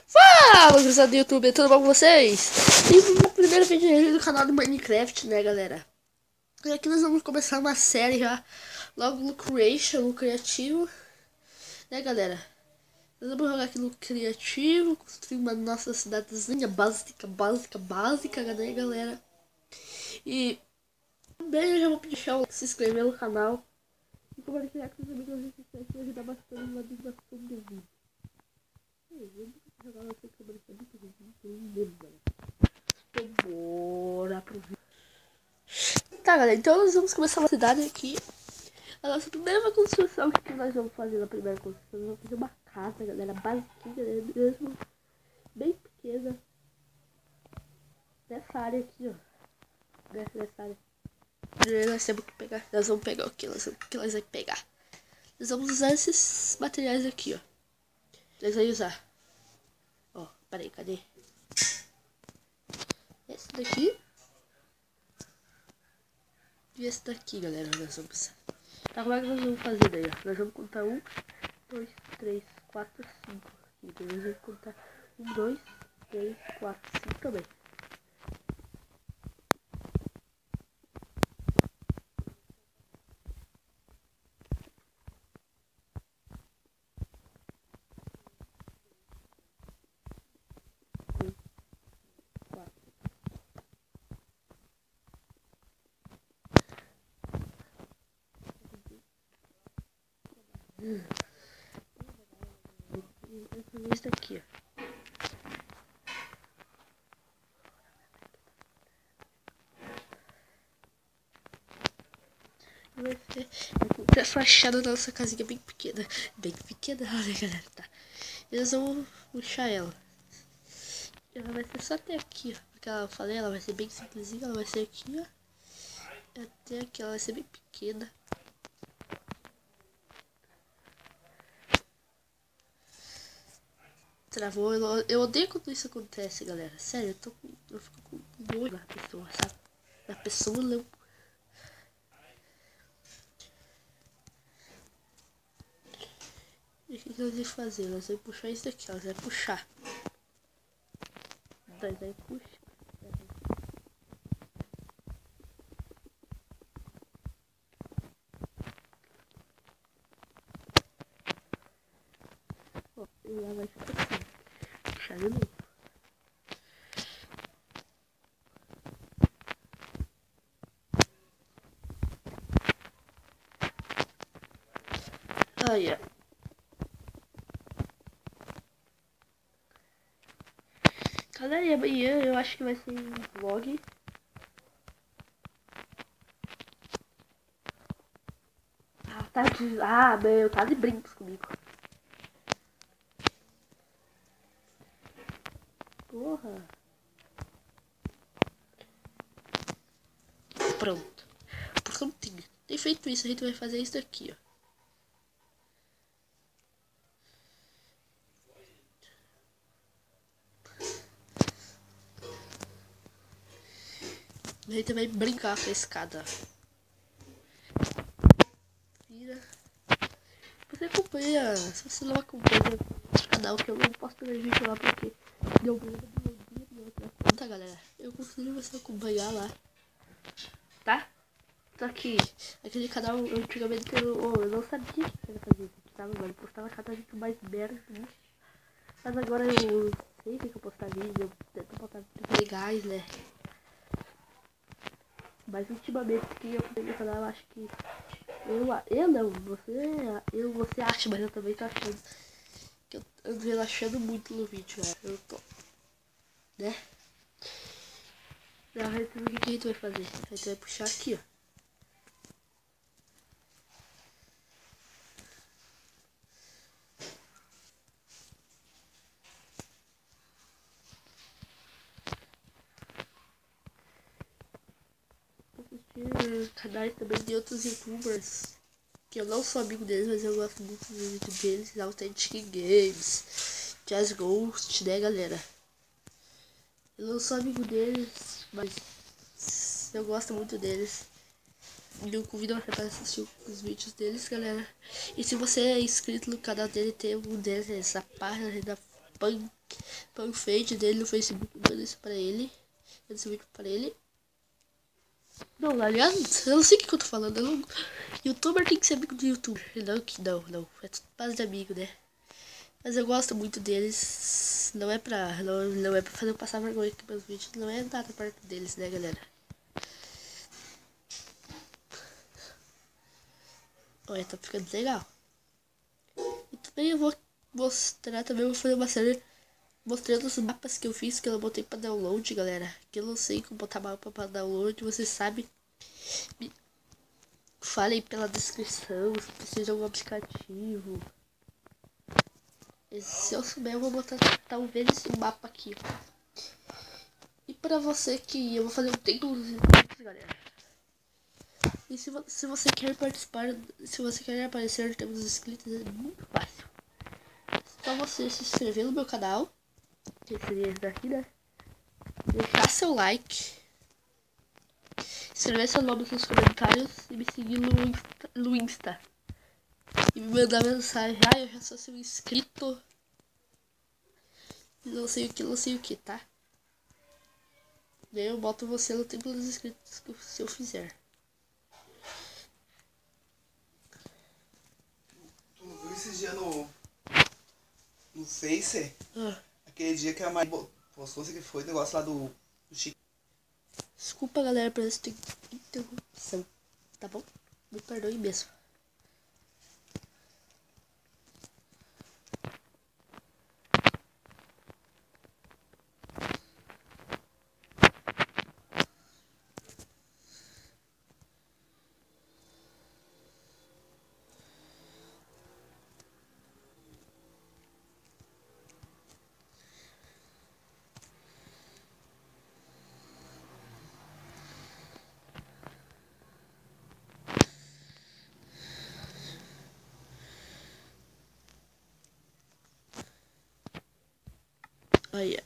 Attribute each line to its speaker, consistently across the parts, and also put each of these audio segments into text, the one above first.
Speaker 1: Fala, gurizada do YouTube, tudo bom com vocês? E o primeiro vídeo do canal do Minecraft, né, galera? E aqui nós vamos começar uma série já, logo no Creation, no Criativo, né, galera? Nós vamos jogar aqui no Criativo, construir uma nossa cidadezinha básica, né, galera? E também eu já vou pedir pra se inscrever no canal e compartilhar com os amigos assistentes e ajudar bastante na divulgação do vídeo. Bora pro vídeo. Tá, galera, então nós vamos começar uma cidade aqui. A nossa primeira construção, o que nós vamos fazer na primeira construção? Nós vamos fazer uma casa, galera, basiquinha, né, mesmo, bem pequena. Nessa área aqui, ó. Nessa área. Nós temos que pegar, nós vamos pegar o que? Nós vamos pegar. Nós vamos usar esses materiais aqui, ó. Nós vamos usar. Ó, peraí, cadê? Esse daqui. E esse daqui, galera, nós vamos usar. Tá, como é que nós vamos fazer daí, ó? Nós vamos contar 1, 2, 3, 4, 5. Então nós vamos contar 1, 2, 3, 4, 5 também. Eu vou fazer isso aqui, ó. Vai ser a fachada da nossa casinha bem pequena, olha, galera, tá? E nós vamos puxar ela. Ela vai ser só até aqui, ó. Porque eu falei, ela vai ser bem simplesinha, ela vai ser aqui, ó. Até aqui, ela vai ser bem pequena. Travou, eu odeio quando isso acontece, galera. Sério, eu fico com nojo da pessoa, sabe? Da pessoa não. E o que nós vamos fazer? Nós vamos puxar isso aqui, ó. Nós vamos puxar. Nós vamos puxar. Ó, e lá vai ficar assim. Puxar de novo. Aí, ó. Galera, e amanhã eu acho que vai ser um vlog. Meu, tá de brincos comigo. Porra. Pronto. Prontinho. Tem feito isso, a gente vai fazer isso aqui, ó. A gente vai brincar com a escada. Vira. Você acompanha, se você não acompanha o canal, que eu não posto mais vídeo lá porque deu problema de outra conta, galera. Eu considero você acompanhar lá, tá? Só que aquele canal antigamente eu não sabia que era fazer isso, tava, mano, eu postava cada vídeo mais merda, né? Mas agora eu sei que eu postar vídeo, eu tento postar vídeos legais, né? Mas ultimamente que eu fui no canal, eu acho que eu não, você acha, mas eu também tô achando que eu ando relaxando muito no vídeo, né? Eu tô, né? Não, então, o que a gente vai fazer? A gente vai puxar aqui, ó. Canais também de outros youtubers que eu não sou amigo deles, mas eu gosto muito do vídeo deles, Authentic Games, Jazz Ghost, né, galera? Eu não sou amigo deles, mas eu gosto muito deles. E eu convido você para assistir os vídeos deles, galera. E se você é inscrito no canal dele, tem um deles nessa página fanpage dele no Facebook. Manda isso pra ele. Manda esse vídeo pra ele. Não, aliás, eu não sei o que eu tô falando. Youtuber tem que ser amigo de youtuber. Não. É tudo base de amigo, né? Mas eu gosto muito deles. Não é pra fazer eu passar vergonha aqui meus vídeos. Não é nada perto deles, né, galera? Olha, tá ficando legal. E também eu vou mostrar, também vou fazer uma série mostrando os mapas que eu fiz, que eu botei pra download, galera. Que eu não sei como botar mapa pra download, você sabe. Me falem pela descrição, se precisa de algum aplicativo. E se eu souber, eu vou botar talvez esse mapa aqui. E pra você que eu vou fazer um tempo nos inscritos, galera. E se você quer participar, se você quer aparecer no tempo dos inscritos, é muito fácil. Só você se inscrever no meu canal, que seria esse daqui, né? Deixar seu like, escrever seu nome nos comentários e me seguir no Insta. E me mandar mensagem, eu já sou seu inscrito. Não sei o que, tá? Daí eu boto você no tempo dos inscritos se eu fizer.
Speaker 2: Tu viu esses dias no Face? Aquele dia que a Mari postou, sei que foi o negócio lá do Chico.
Speaker 1: Desculpa, galera, por essa interrupção, tá bom? Me perdoe mesmo. Olha.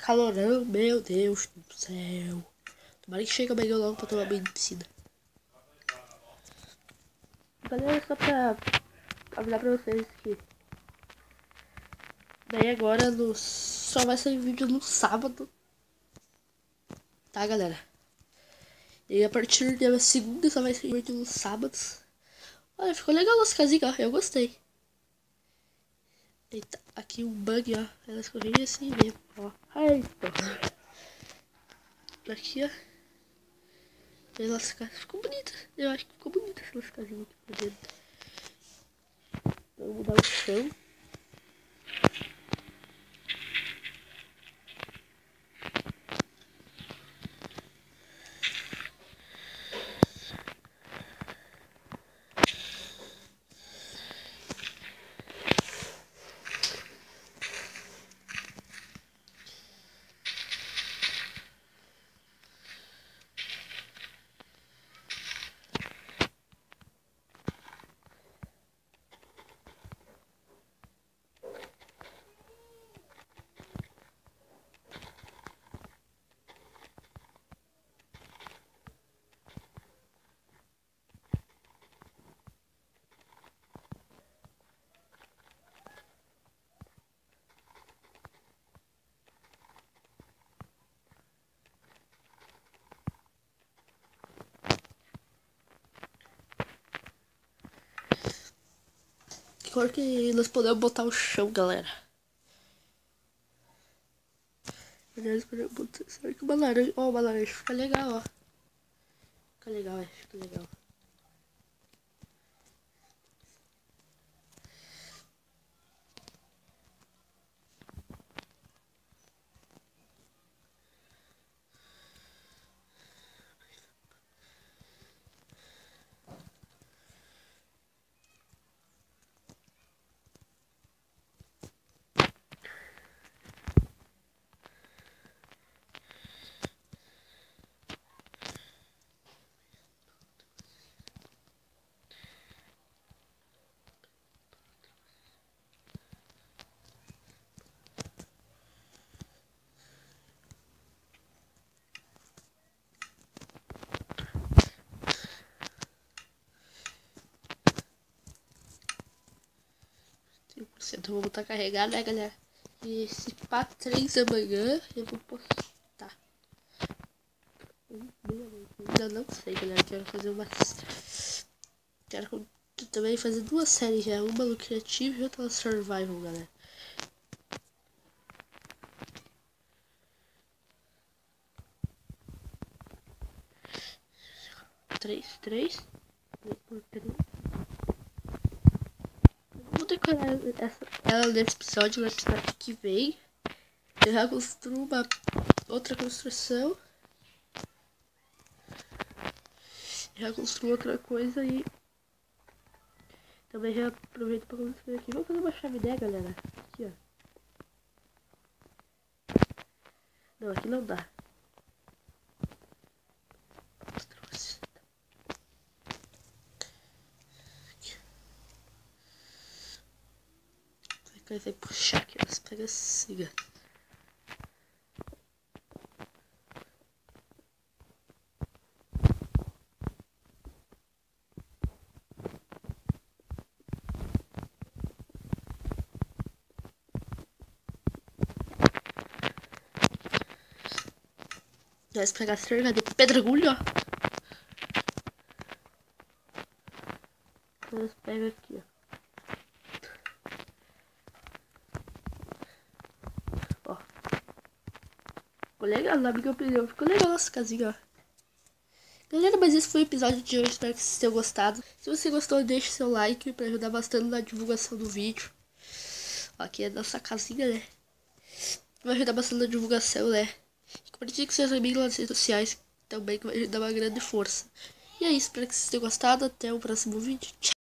Speaker 1: Calorão, meu Deus do céu. Tomara que chegue amanhã logo pra tomar banho de piscina. Galera, só pra avisar pra vocês que daí agora só vai sair vídeo no sábado. Tá, galera? E a partir da segunda só vai sair vídeo nos sábados. Olha, ficou legal nossa casinha, ó. Eu gostei. Eita, aqui um bug, ó. Ela escorreu assim mesmo, ó. Eita. Aqui, ó. Nossa casa ficou bonita. Eu acho que ficou bonita essa nossa casinha aqui por dentro. Vamos mudar o chão. cor que nós podemos botar o chão, galera. Será que uma laranja... Ó, uma laranja fica legal, ó. Fica legal, fica legal. Eu vou botar carregar, né, galera? E se pá 3 da manhã eu vou postar. Ainda não sei, galera. Quero fazer uma... Quero também fazer 2 séries já. Uma no Criativo e outra no Survival, galera. Três por 3. Vou decorar ela nesse episódio, no episódio que vem. Eu já construo uma outra construção. Já construo outra coisa e também já aproveito para construir aqui. Vamos fazer uma chaminé, galera. Aqui, ó. Não, aqui não dá. Vai puxar aqui, ó. Você pega assim, ó. Nós pegar cerca de pedregulho, ó. Nós pega aqui, ó. Ficou legal, na minha opinião. Ficou legal a nossa casinha, ó. Galera, mas esse foi o episódio de hoje. Espero que vocês tenham gostado. Se você gostou, deixe seu like para ajudar bastante na divulgação do vídeo. Ó, aqui é a nossa casinha, né? Vai ajudar bastante na divulgação, né? Compartilhe com seus amigos nas redes sociais também, que vai ajudar uma grande força. E é isso, espero que vocês tenham gostado. Até o próximo vídeo. Tchau!